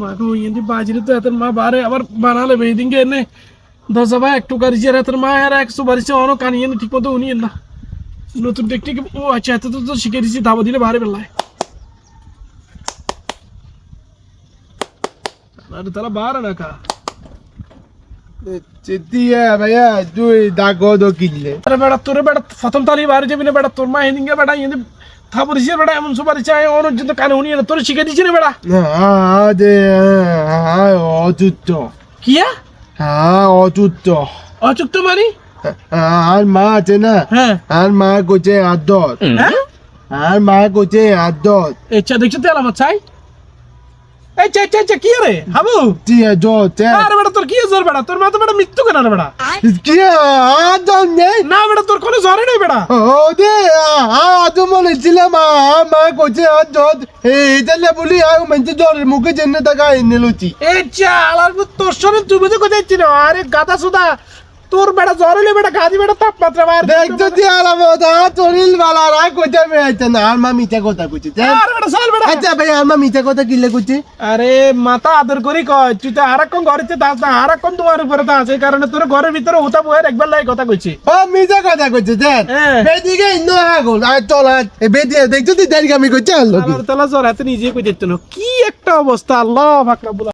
মাকে ইয়েন্দি বাজিরে তো এত মা বারে আবার বানালে বেদিনকে এনে দশা ভাই একটু কারিছে এত মা আর 100 বারিছে অন কানিয়ে ঠিক মতো উনি না নতুন টেকনিক ও আচ্ছা এত তো শিখে দিছি ধাবা দিলে বারে বেলায় আরে তারা বারে না কা চেতিয়া ভাইয়া তুই দাগো কিনলে আরে বেটা তোর বেটা প্রথম তালি বারে যাবি না বেটা তোর মা এদিনকে বেটা ইয়েন্দি ধাবা দিছে বেটা এমন সব বারিছে অন তো কানে উনি না তোর শিখে দিছি না বেটা আদে অযুক্ত কিয়া অযুক্ত অচুক্ত মানি আর মা আছে না হ্যাঁ আর মা কোচে আদত হ্যাঁ আর মা কোচে আদত আচ্ছা দেখছো তেল আমার চাই এই চা কি রে হাবু টিয়া জত আরে বেটা তোর কি জ্বর বেটা তোর মা তো বেটা মৃত্যু কেন রে বেটা কি আদত নেই না বেটা তোর কোনো জ্বরে নেই বেটা ওদে আদম মনে ছিল মা কোচে আদত এইটালে বলি আর মানে জ্বরের মুখে জেনে টাকা এনে লুচি এই চাল আর তোর সঙ্গে তুমি তো কোথায় ছিল আরে গাদা সুদা তোর বেটা জ্বর হলে বেটা গাদি বেটা তাপমাত্রা বার দেখতো যে আলামত চরিল বালারা কোচে মেয়েছে না আর মা মিঠা কথা কইছে আরে বেটা চল বেটা আচ্ছা ভাই আর মা মিঠা কথা কিলে কইছে আরে মাথা আদর করি কয় তুই তো আরেকক্ষণ ঘরেতে দাস না আরেকক্ষণ তোমার উপরে দাস এই কারণে তোর ঘরের ভিতরে হতা বইয়ের একবার লাই কথা কইছি ও মিঠা কথা কইছে দেন হ্যাঁ। বেদিকে ইন্ন আগল আর চল বেদি দেখছো তুই দেরি আমি কইছে আল্লাহ আবার তালা জ্বর হাতে নিজে কই দিত না কি একটা অবস্থা আল্লাহ পাক রব্বুল